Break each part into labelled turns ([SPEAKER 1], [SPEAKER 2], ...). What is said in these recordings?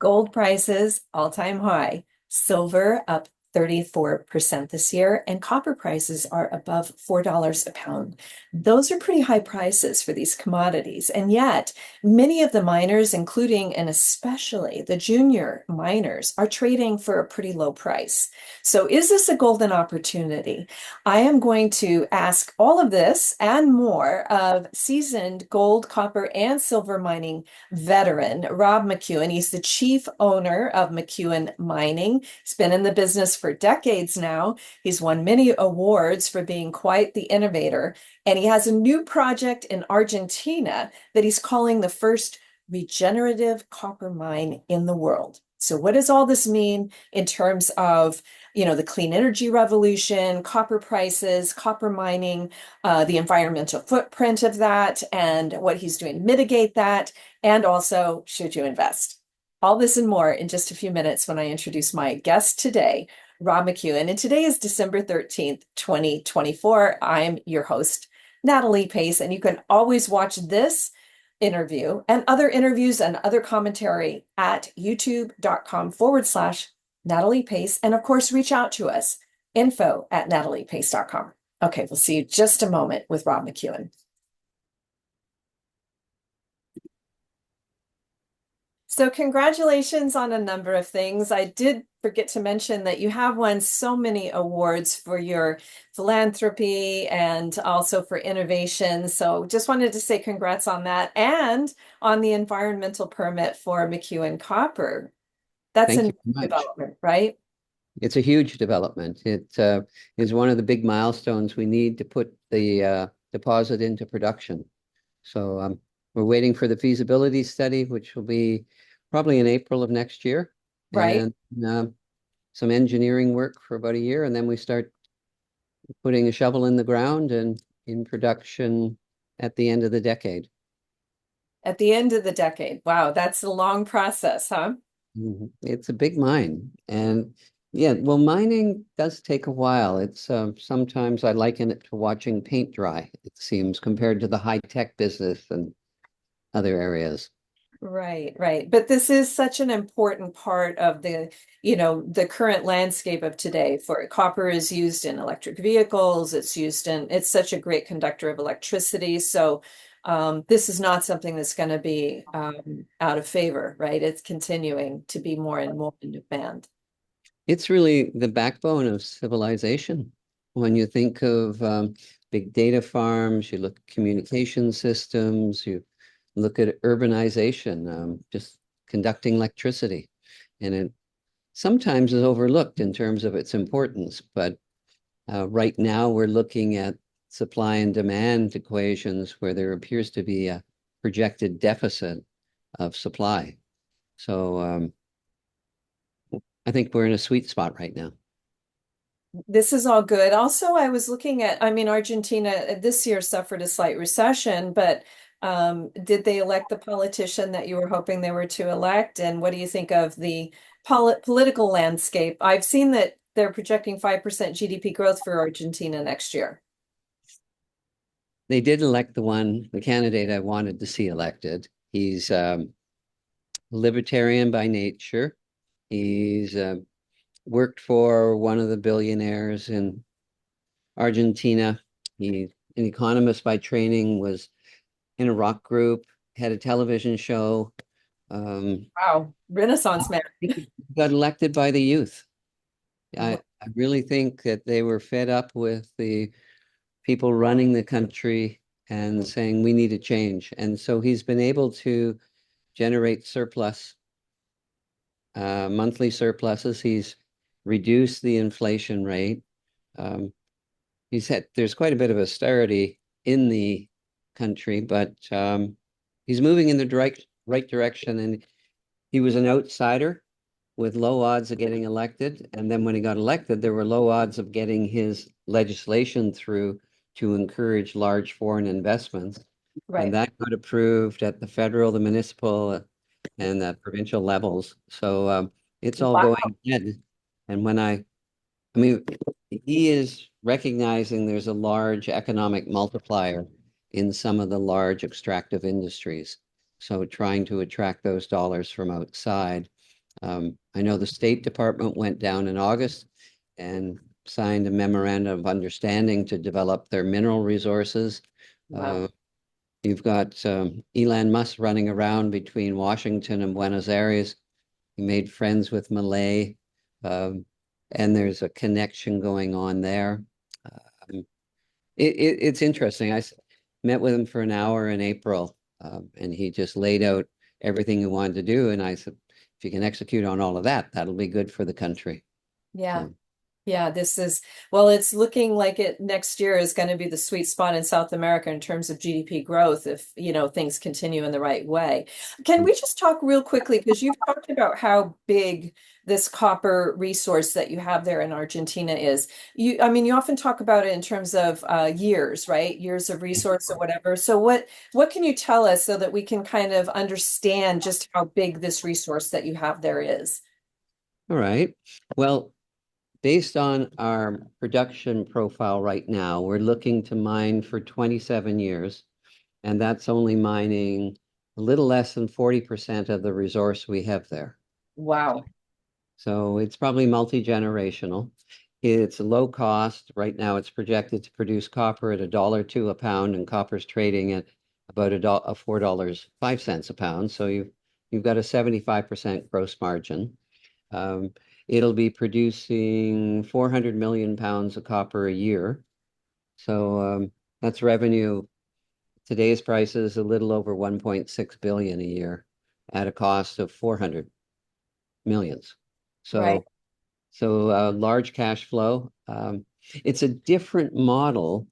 [SPEAKER 1] Gold prices all-time high. Silver up 34% this year, and copper prices are above $4 a pound. Those are pretty high prices for these commodities. And yet, many of the miners, including and especially the junior miners, are trading for a pretty low price. So, is this a golden opportunity? I am going to ask all of this and more of seasoned gold, copper, and silver mining veteran, Rob McEwen. He's the chief owner of McEwen Mining. He's been in the business for decades now. He's won many awards for being quite the innovator. And he has a new project in Argentina that he's calling the first regenerative copper mine in the world. So what does all this mean in terms of, the clean energy revolution, copper prices, copper mining, the environmental footprint of that, and what he's doing to mitigate that, and also should you invest? All this and more in just a few minutes when I introduce my guest today, Rob McEwen. And today is December 13th, 2024. I'm your host, Natalie Pace, and you can always watch this interview and other interviews and other commentary at youtube.com/Natalie Pace. And of course, reach out to us, info@nataliepace.com. Okay, we'll see you just a moment with Rob McEwen. So congratulations on a number of things. I did forget to mention that you have won so many awards for your philanthropy and also for innovation. So just wanted to say congrats on that and on the environmental permit for McEwen Copper. That's a
[SPEAKER 2] Thank
[SPEAKER 1] new
[SPEAKER 2] you very much.
[SPEAKER 1] development, right?
[SPEAKER 2] It's a huge development. It is one of the big milestones we need to put the deposit into production. So we're waiting for the feasibility study, which will be probably in April of next year,
[SPEAKER 1] Right.
[SPEAKER 2] and some engineering work for about a year, and then we start putting a shovel in the ground and in production at the end of the decade.
[SPEAKER 1] At the end of the decade. Wow, that's a long process, huh?
[SPEAKER 2] It's a big mine. And yeah, well, mining does take a while. It's sometimes I liken it to watching paint dry, it seems, compared to the high-tech business and other areas.
[SPEAKER 1] Right, right. But this is such an important part of the current landscape of today. For copper is used in electric vehicles, it's such a great conductor of electricity. So this is not something that's going to be out of favor, right? It's continuing to be more and more in demand.
[SPEAKER 2] It's really the backbone of civilization. When you think of big data farms, you look at communication systems, you look at urbanization, just conducting electricity. And it sometimes is overlooked in terms of its importance. But right now, we're looking at supply and demand equations where there appears to be a projected deficit of supply. So I think we're in a sweet spot right now.
[SPEAKER 1] This is all good. Also, I was looking at, I mean, Argentina this year suffered a slight recession, but did they elect the politician that you were hoping they were to elect? And what do you think of the political landscape? I've seen that they're projecting 5% GDP growth for Argentina next year.
[SPEAKER 2] They did elect the candidate I wanted to see elected. He's libertarian by nature. He's worked for one of the billionaires in Argentina. He's an economist by training, was in a rock group, had a television show.
[SPEAKER 1] Wow, Renaissance man.
[SPEAKER 2] He got elected by the youth.
[SPEAKER 1] Wow.
[SPEAKER 2] I really think that they were fed up with the people running the country and saying we need a change. And so he's been able to generate surplus, monthly surpluses. He's reduced the inflation rate. Um, there's quite a bit of austerity in the country, but he's moving in the right direction. And he was an outsider with low odds of getting elected. And then when he got elected, there were low odds of getting his legislation through to encourage large foreign investments. And
[SPEAKER 1] Right.
[SPEAKER 2] that got approved at the federal, the municipal, and the provincial levels. So it's all
[SPEAKER 1] Wow.
[SPEAKER 2] going ahead. And I mean, he is recognizing there's a large economic multiplier in some of the large extractive industries. So trying to attract those dollars from outside. I know the State Department went down in August and signed a memorandum of understanding to develop their mineral resources.
[SPEAKER 1] Wow.
[SPEAKER 2] Uh, you've got Elon Musk running around between Washington and Buenos Aires. He made friends with Milei, um, and there's a connection going on there. Um, it's interesting. Met with him for an hour in April, and he just laid out everything he wanted to do. And I said, if you can execute on all of that, that'll be good for the country.
[SPEAKER 1] Yeah.
[SPEAKER 2] So,
[SPEAKER 1] Yeah, well, it's looking like it next year is going to be the sweet spot in South America in terms of GDP growth if, things continue in the right way. Can we just talk real quickly, because you've talked about how big this copper resource that you have there in Argentina is. I mean, you often talk about it in terms of years, right? Years of resource or whatever. So what can you tell us so that we can kind of understand just how big this resource that you have there is?
[SPEAKER 2] all right. Well, based on our production profile right now, we're looking to mine for 27 years, and that's only mining a little less than 40% of the resource we have there.
[SPEAKER 1] Wow.
[SPEAKER 2] So it's probably multi-generational. It's low cost. Right now, it's projected to produce copper at $1.02 a pound, and copper's trading at about $4.05 a pound. So you've got a 75% gross margin. Um, it'll be producing 400 million pounds of copper a year. So that's revenue. Today's price is a little over 1.6 billion a year at a cost of 400 millions.
[SPEAKER 1] Right.
[SPEAKER 2] So large cash flow. It's a different model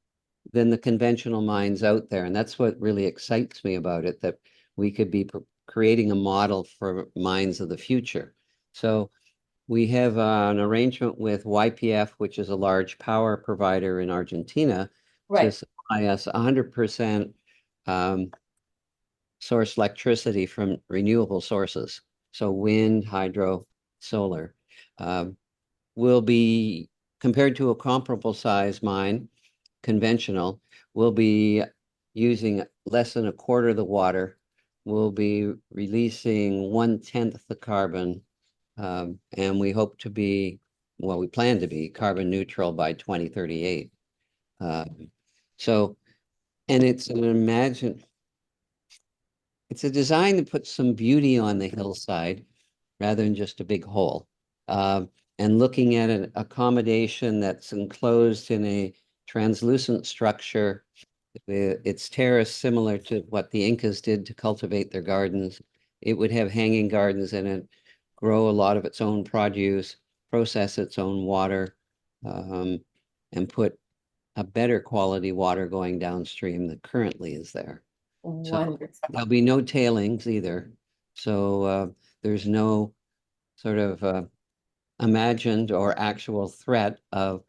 [SPEAKER 2] than the conventional mines out there, and that's what really excites me about it, that we could be creating a model for mines of the future. So we have an arrangement with YPF, which is a large power provider in Argentina, to
[SPEAKER 1] Right.
[SPEAKER 2] supply us 100% um, source electricity from renewable sources. So wind, hydro, solar. Um, will be compared to a comparable size mine, conventional, will be using less than a quarter of the water, will be releasing 1/10 the carbon, and we hope to be, well, we plan to be carbon neutral by 2038. So, and it's a design that puts some beauty on the hillside rather than just a big hole. And looking at an accommodation that's enclosed in a translucent structure, it's terraced similar to what the Incas did to cultivate their gardens. It would have hanging gardens in it, grow a lot of its own produce, process its own water, um, and put a better quality water going downstream that currently is there. So
[SPEAKER 1] Wonderful.
[SPEAKER 2] there'll be no tailings either. So there's no sort of imagined or actual threat of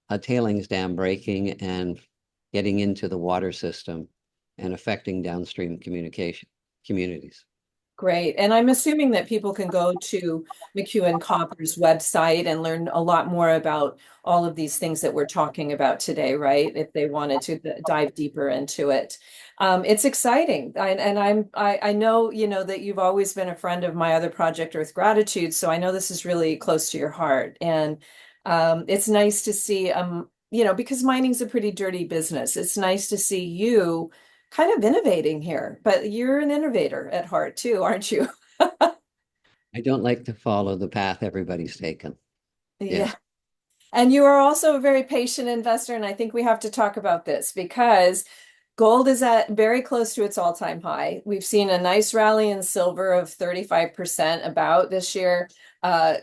[SPEAKER 2] a tailings dam breaking and getting into the water system and affecting downstream communities.
[SPEAKER 1] Great. And I'm assuming that people can go to McEwen Copper's website and learn a lot more about all of these things that we're talking about today, right? If they wanted to dive deeper into it. It's exciting. I know, that you've always been a friend of my other project, Earth Gratitude. So I know this is really close to your heart. And it's nice to see, because mining's a pretty dirty business. It's nice to see you kind of innovating here, but you're an innovator at heart too, aren't you?
[SPEAKER 2] I don't like to follow the path everybody's taken.
[SPEAKER 1] Yeah.
[SPEAKER 2] Yes.
[SPEAKER 1] And you are also a very patient investor, and I think we have to talk about this because gold is at very close to its all-time high. We've seen a nice rally in silver of 35% about this year.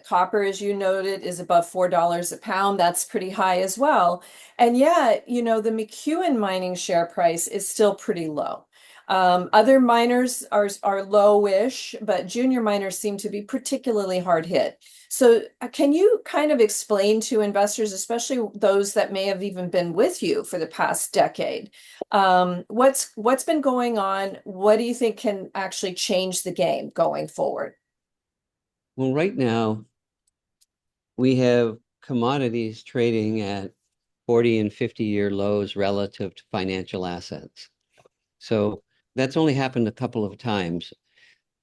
[SPEAKER 1] Copper, as you noted, is above $4 a pound. That's pretty high as well. And yet, the McEwen mining share price is still pretty low. Other miners are lowish, but junior miners seem to be particularly hard hit. So, can you kind of explain to investors, especially those that may have even been with you for the past decade, what's been going on? What do you think can actually change the game going forward?
[SPEAKER 2] Well, right now we have commodities trading at 40 and 50-year lows relative to financial assets. So that's only happened a couple of times.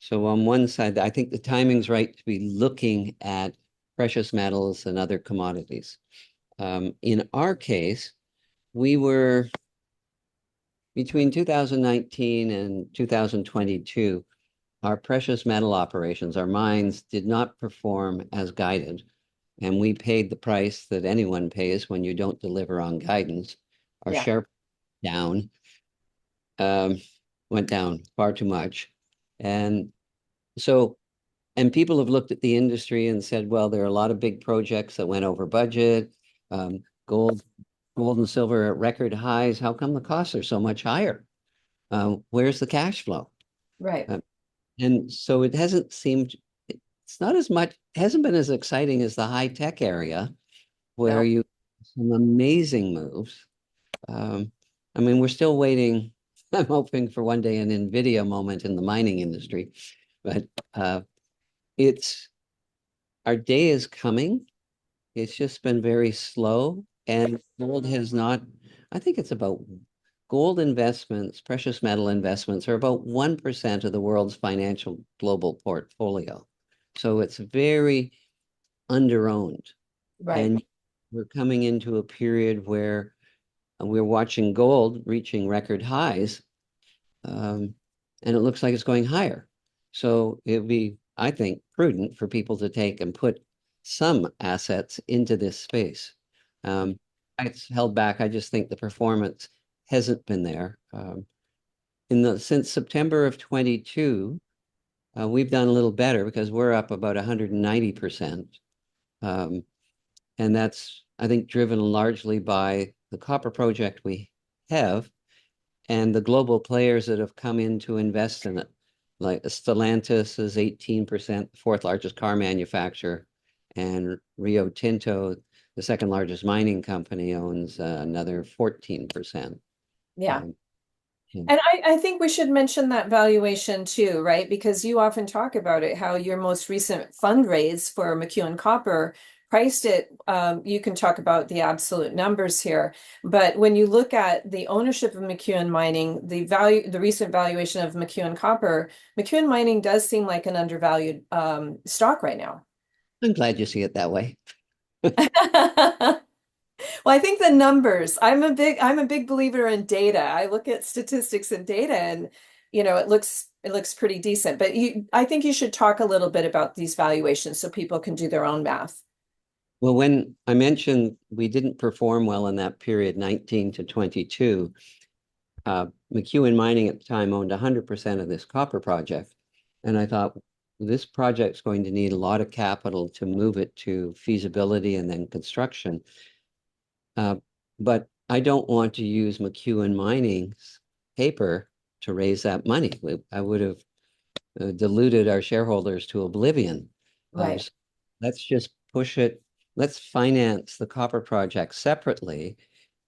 [SPEAKER 2] So on one side, I think the timing's right to be looking at precious metals and other commodities. In our case, we were between 2019 and 2022, our precious metal operations, our mines did not perform as guided, and we paid the price that anyone pays when you don't deliver on guidance. Our
[SPEAKER 1] Yeah,
[SPEAKER 2] share down um, went down far too much. And so, and people have looked at the industry and said, well, there are a lot of big projects that went over budget. Gold, gold and silver at record highs. How come the costs are so much higher? Where's the cash flow?
[SPEAKER 1] right.
[SPEAKER 2] Uh, and so it hasn't seemed, it's not as much, hasn't been as exciting as the high tech area where
[SPEAKER 1] No.
[SPEAKER 2] you some amazing moves. Um, I mean, we're still waiting. I'm hoping for one day an NVIDIA moment in the mining industry, but uh, it's our day is coming. It's just been very slow, and gold has not. I think it's about gold investments, precious metal investments are about 1% of the world's financial global portfolio. So it's very underowned.
[SPEAKER 1] Right.
[SPEAKER 2] And we're coming into a period where we're watching gold reaching record highs, and it looks like it's going higher. So it would be, I think, prudent for people to take and put some assets into this space. Um, it's held back. I just think the performance hasn't been there. Since September of 22, we've done a little better because we're up about 190%. Um, and that's, I think, driven largely by the copper project we have and the global players that have come in to invest in it. Like Stellantis is 18%, the fourth largest car manufacturer, and Rio Tinto, the second largest mining company, owns another 14%.
[SPEAKER 1] Yeah.
[SPEAKER 2] Um, and-
[SPEAKER 1] And I think we should mention that valuation too, right? Because you often talk about it, how your most recent fundraise for McEwen Copper priced it. You can talk about the absolute numbers here, but when you look at the ownership of McEwen Mining, the recent valuation of McEwen Copper, McEwen Mining does seem like an undervalued stock right now.
[SPEAKER 2] I'm glad you see it that way.
[SPEAKER 1] Well, I think the numbers, I'm a big believer in data. I look at statistics and data and it looks pretty decent. But I think you should talk a little bit about these valuations so people can do their own math.
[SPEAKER 2] Well, when I mentioned we didn't perform well in that period, 19 to 22, McEwen Mining at the time owned 100% of this copper project. And I thought, this project's going to need a lot of capital to move it to feasibility and then construction. Uh, but I don't want to use McEwen Mining's paper to raise that money. I would have diluted our shareholders to oblivion.
[SPEAKER 1] Right,
[SPEAKER 2] So let's just push it. Let's finance the copper project separately.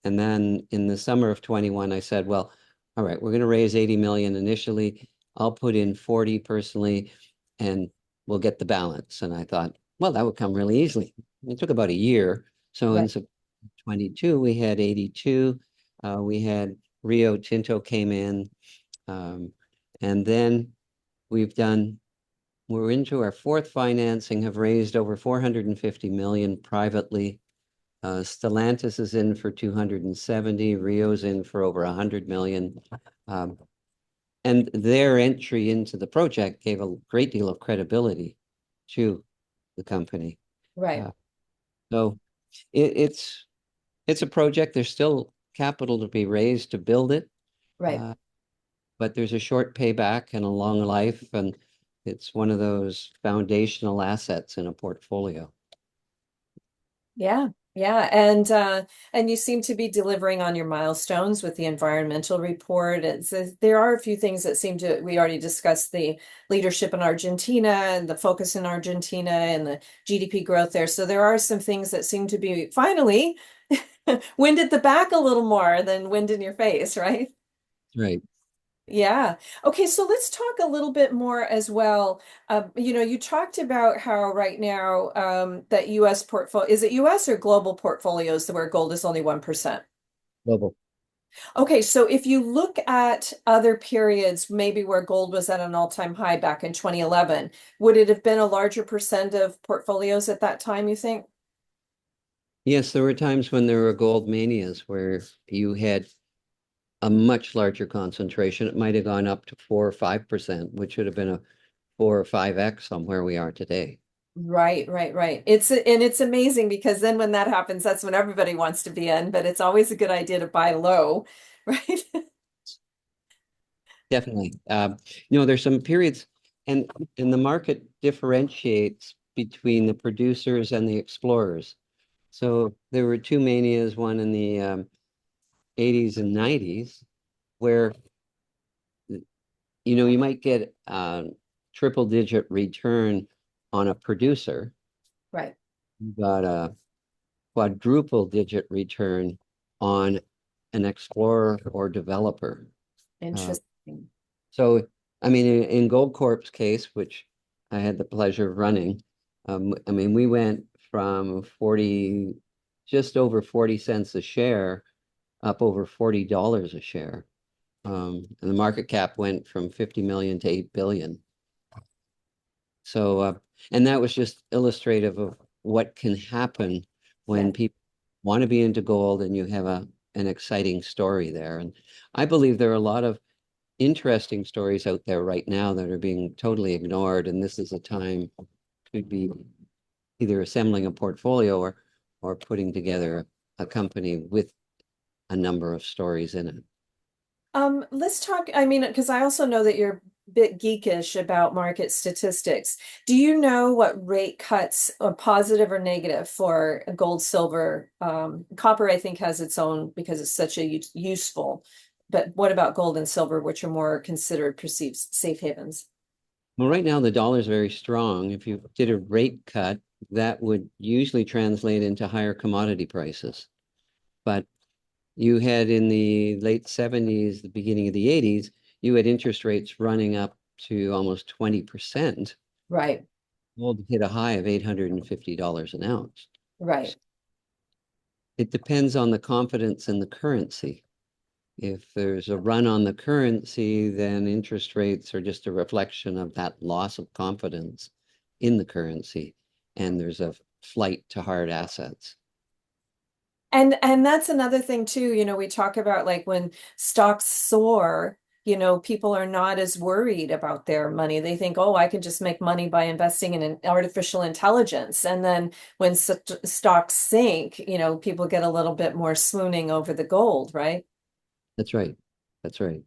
[SPEAKER 2] And then in the summer of 21, I said, well, all right, we're going to raise 80 million initially. I'll put in 40 personally and we'll get the balance. And I thought, well, that would come really easily. It took about a year. So in
[SPEAKER 1] right.
[SPEAKER 2] September 22, we had 82. We had Rio Tinto came in. Um, and then we've done, we're into our fourth financing, have raised over 450 million privately. Stellantis is in for 270, Rio's in for over 100 million. Um, and their entry into the project gave a great deal of credibility to the company.
[SPEAKER 1] Right,
[SPEAKER 2] Uh, so it's a project. There's still capital to be raised to build it,
[SPEAKER 1] right.
[SPEAKER 2] uh, but there's a short payback and a long life, and it's one of those foundational assets in a portfolio.
[SPEAKER 1] Yeah, yeah, and you seem to be delivering on your milestones with the environmental report. There are a few things that seem to we already discussed the leadership in Argentina and the focus in Argentina and the GDP growth there. So there are some things that seem to be finally wind at the back a little more than wind in your face, right?
[SPEAKER 2] Right.
[SPEAKER 1] Yeah. Okay, so let's talk a little bit more as well. You talked about how right now that US portfolio, is it US or global portfolios where gold is only 1%?
[SPEAKER 2] Global.
[SPEAKER 1] Okay, so if you look at other periods, maybe where gold was at an all-time high back in 2011, would it have been a larger percent of portfolios at that time, you think?
[SPEAKER 2] Yes, there were times when there were gold manias where you had a much larger concentration. It might have gone up to 4 or 5%, which would have been a 4 or 5x on where we are today.
[SPEAKER 1] Right, right, right. And it's amazing because then when that happens, that's when everybody wants to be in, but it's always a good idea to buy low, right?
[SPEAKER 2] Definitely. There's some periods, and the market differentiates between the producers and the explorers. So there were two manias, one in the 80s and 90s, where you might get a triple digit return on a producer.
[SPEAKER 1] Right.
[SPEAKER 2] You got a quadruple digit return on an explorer or developer. Uh,
[SPEAKER 1] Interesting.
[SPEAKER 2] so, I mean, in Goldcorp's case, which I had the pleasure of running, I mean, we went from 40, just over 40 cents a share, up over $40 a share. And the market cap went from 50 million to 8 billion. So, and that was just illustrative of what can happen
[SPEAKER 1] Yeah.
[SPEAKER 2] when people want to be into gold and you have an exciting story there. And I believe there are a lot of interesting stories out there right now that are being totally ignored. And this is a time to be either assembling a portfolio or putting together a company with a number of stories in it.
[SPEAKER 1] Let's talk, I mean, because I also know that you're a bit geekish about market statistics. Do you know what rate cuts are positive or negative for gold, silver? Copper, I think, has its own because it's such a useful. But what about gold and silver, which are more considered perceived safe havens?
[SPEAKER 2] Well, right now the dollar is very strong. If you did a rate cut, that would usually translate into higher commodity prices. But you had in the late 70s, the beginning of the 80s, you had interest rates running up to almost 20%.
[SPEAKER 1] Right,
[SPEAKER 2] Gold hit a high of $850 an ounce.
[SPEAKER 1] right.
[SPEAKER 2] It depends on the confidence in the currency. If there's a run on the currency, then interest rates are just a reflection of that loss of confidence in the currency. And there's a flight to hard assets.
[SPEAKER 1] And that's another thing too, we talk about like when stocks soar, people are not as worried about their money. They think, oh, I can just make money by investing in an artificial intelligence. And then when stocks sink, people get a little bit more swooning over the gold, right?
[SPEAKER 2] That's right. That's right.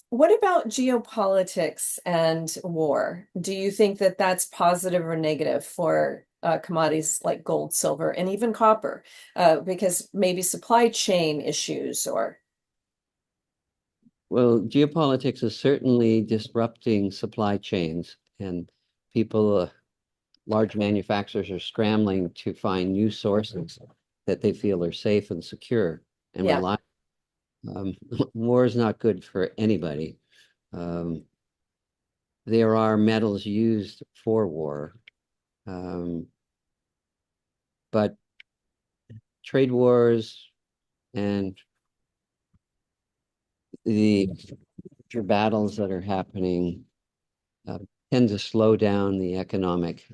[SPEAKER 1] What about geopolitics and war? Do you think that that's positive or negative for commodities like gold, silver, and even copper? Because maybe supply chain issues or
[SPEAKER 2] Well, geopolitics is certainly disrupting supply chains, and people, large manufacturers are scrambling to find new sources that they feel are safe and secure and
[SPEAKER 1] yeah,
[SPEAKER 2] reliable. Um, War is not good for anybody. Um, there are metals used for war, um, but trade wars and the future battles that are happening uh, tend to slow down the economic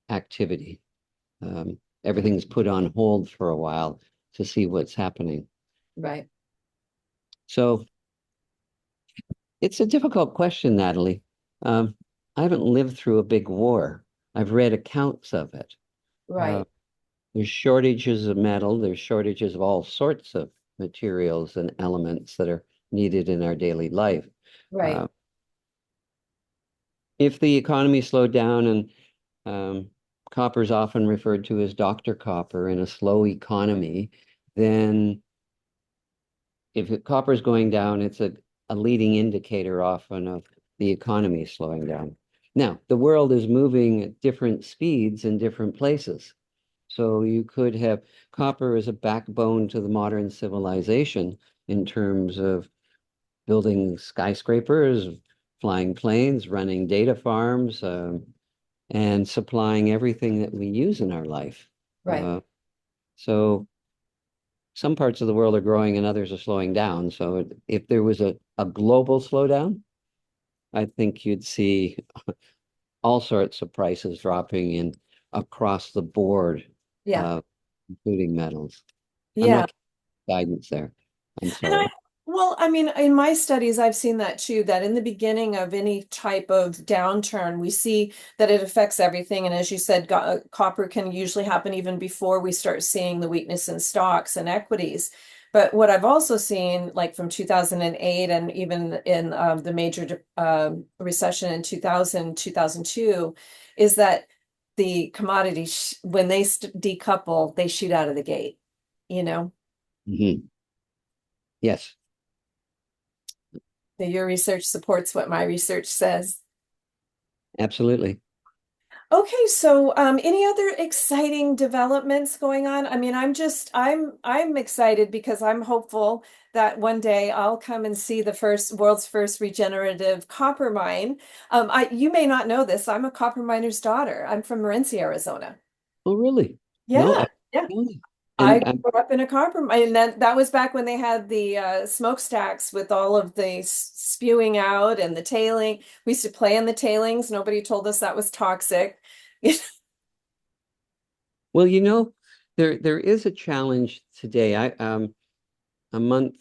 [SPEAKER 2] activity. Everything's put on hold for a while to see what's happening.
[SPEAKER 1] right.
[SPEAKER 2] So it's a difficult question, Natalie. Um, I haven't lived through a big war. I've read accounts of it. Uh,
[SPEAKER 1] Right,
[SPEAKER 2] there's shortages of metal, there's shortages of all sorts of materials and elements that are needed in our daily life.
[SPEAKER 1] right,
[SPEAKER 2] Uh, if the economy slowed down and copper is often referred to as Dr. Copper in a slow economy, then if copper is going down, it's a leading indicator often of the economy slowing down. Now, the world is moving at different speeds in different places. So you could have copper as a backbone to the modern civilization in terms of building skyscrapers, flying planes, running data farms, and supplying everything that we use in our life.
[SPEAKER 1] right.
[SPEAKER 2] So some parts of the world are growing and others are slowing down. So if there was a global slowdown, I think you'd see all sorts of prices dropping in across the board,
[SPEAKER 1] Yeah.
[SPEAKER 2] uh, including metals. I'm
[SPEAKER 1] Yeah.
[SPEAKER 2] not giving guidance there. I'm
[SPEAKER 1] And
[SPEAKER 2] sorry.
[SPEAKER 1] well, I mean, in my studies, I've seen that too, that in the beginning of any type of downturn, we see that it affects everything. And as you said, copper can usually happen even before we start seeing the weakness in stocks and equities. But what I've also seen, like from 2008 and even in the major recession in 2000, 2002, is that the commodities, when they decouple, they shoot out of the gate, you know?
[SPEAKER 2] Mhm. Yes,
[SPEAKER 1] Your research supports what my research says.
[SPEAKER 2] absolutely.
[SPEAKER 1] Okay, so any other exciting developments going on? I mean, I'm excited because I'm hopeful that one day I'll come and see the world's first regenerative copper mine. You may not know this. I'm a copper miner's daughter. I'm from Morenci, Arizona.
[SPEAKER 2] Oh, really? No,
[SPEAKER 1] Yeah,
[SPEAKER 2] I
[SPEAKER 1] yeah.
[SPEAKER 2] don't know that.
[SPEAKER 1] I
[SPEAKER 2] And
[SPEAKER 1] grew up in a copper mine, and that was back when they had the smokestacks with all of the spewing out and the tailing. We used to play in the tailings. Nobody told us that was toxic.
[SPEAKER 2] well, there is a challenge today. I a month,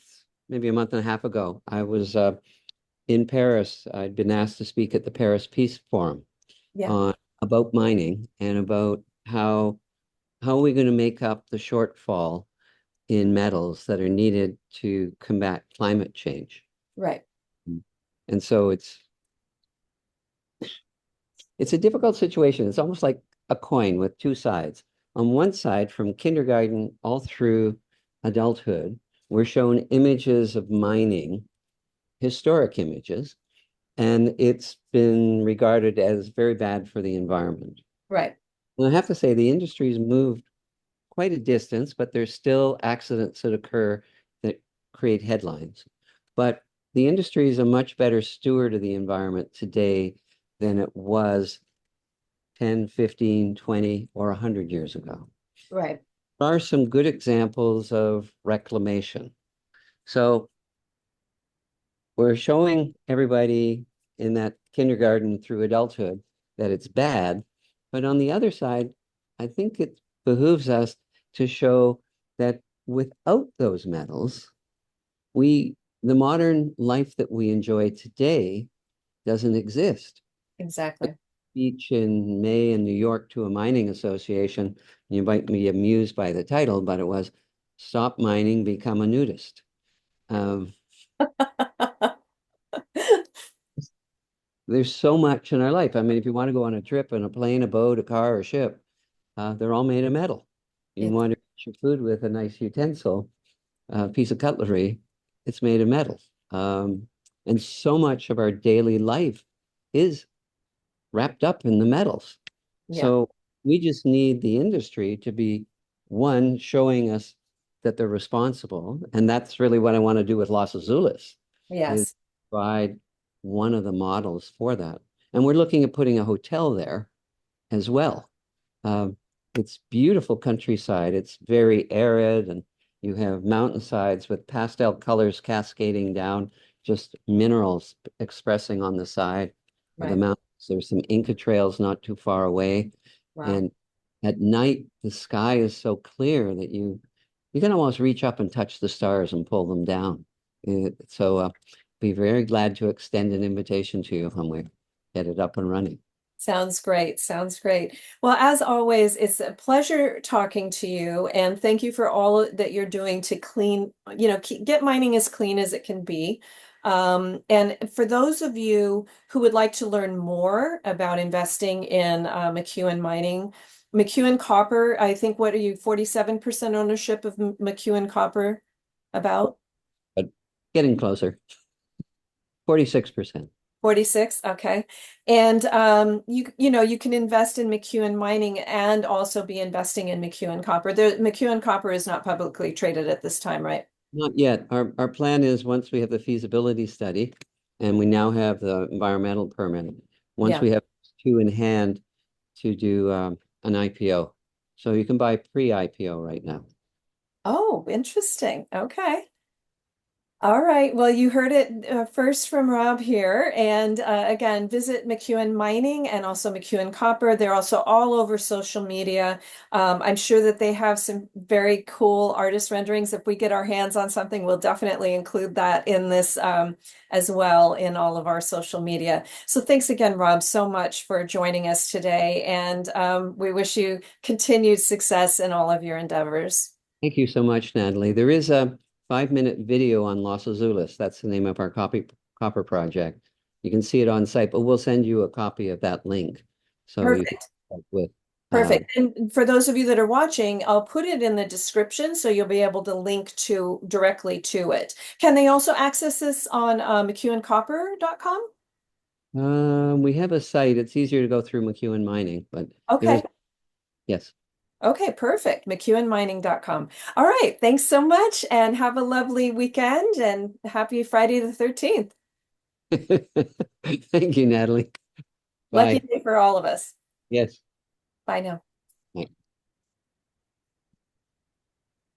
[SPEAKER 2] maybe a month and a half ago, I was in Paris. I'd been asked to speak at the Paris Peace Forum
[SPEAKER 1] Yeah,
[SPEAKER 2] on about mining and about how are we going to make up the shortfall in metals that are needed to combat climate change.
[SPEAKER 1] right,
[SPEAKER 2] And so it's a difficult situation. It's almost like a coin with two sides. On one side, from kindergarten all through adulthood, we're shown images of mining, historic images, and it's been regarded as very bad for the environment.
[SPEAKER 1] right,
[SPEAKER 2] And I have to say, the industry's moved quite a distance, but there's still accidents that occur that create headlines. But the industry is a much better steward of the environment today than it was 10, 15, 20, or 100 years ago.
[SPEAKER 1] right.
[SPEAKER 2] There are some good examples of reclamation. So we're showing everybody in that kindergarten through adulthood that it's bad. But on the other side, I think it behooves us to show that without those metals, the modern life that we enjoy today doesn't exist.
[SPEAKER 1] Exactly.
[SPEAKER 2] Speech in May in New York to a mining association. You might be amused by the title, but it was Stop Mining, Become a Nudist. Um, there's so much in our life. I mean, if you want to go on a trip in a plane, a boat, a car, or a ship, they're all made of metal. You
[SPEAKER 1] It's
[SPEAKER 2] want to eat your food with a nice utensil, piece of cutlery, it's made of metal. And so much of our daily life is wrapped up in the metals.
[SPEAKER 1] yeah,
[SPEAKER 2] So we just need the industry to be one showing us that they're responsible. And that's really what I want to do with Los Azules is
[SPEAKER 1] yes,
[SPEAKER 2] provide one of the models for that. And we're looking at putting a hotel there as well. Um, it's beautiful countryside. It's very arid, and you have mountainsides with pastel colors cascading down, just minerals expressing on the side of the
[SPEAKER 1] right.
[SPEAKER 2] mountains. There's some Inca trails not too far away,
[SPEAKER 1] Wow.
[SPEAKER 2] and at night the sky is so clear that you can almost reach up and touch the stars and pull them down. Be very glad to extend an invitation to you when we get it up and running.
[SPEAKER 1] Sounds great. Sounds great. Well, as always, it's a pleasure talking to you, and thank you for all that you're doing to clean, get mining as clean as it can be. And for those of you who would like to learn more about investing in McEwen Mining, McEwen Copper, I think, what are you, 47% ownership of McEwen Copper about?
[SPEAKER 2] But getting closer, 46%.
[SPEAKER 1] 46, okay. And you can invest in McEwen Mining and also be investing in McEwen Copper. The McEwen Copper is not publicly traded at this time, right?
[SPEAKER 2] Not yet. Our plan is once we have the feasibility study and we now have the environmental permit, once
[SPEAKER 1] Yeah.
[SPEAKER 2] we have two in hand to do an IPO. So you can buy pre-IPO right now.
[SPEAKER 1] Oh, interesting. Okay. All right. Well, you heard it first from Rob here. And again, visit McEwen Mining and also McEwen Copper. They're also all over social media. I'm sure that they have some very cool artist renderings. If we get our hands on something, we'll definitely include that in this as well in all of our social media. So thanks again, Rob, so much for joining us today. And we wish you continued success in all of your endeavors.
[SPEAKER 2] Thank you so much, Natalie. There is a 5-minute video on Los Azules. That's the name of our copper project. You can see it on site, but we'll send you a copy of that link so you can
[SPEAKER 1] Perfect.
[SPEAKER 2] check with. Uh,
[SPEAKER 1] Perfect. And for those of you that are watching, I'll put it in the description so you'll be able to link to directly to it. Can they also access this on McEwenCopper.com?
[SPEAKER 2] we have a site. It's easier to go through McEwen Mining, but there
[SPEAKER 1] Okay.
[SPEAKER 2] is, yes.
[SPEAKER 1] Okay, perfect. McEwenMining.com. All right. Thanks so much and have a lovely weekend and happy Friday the 13th.
[SPEAKER 2] Thank you, Natalie.
[SPEAKER 1] Lucky
[SPEAKER 2] Bye.
[SPEAKER 1] day for all of us.
[SPEAKER 2] Yes.
[SPEAKER 1] Bye now.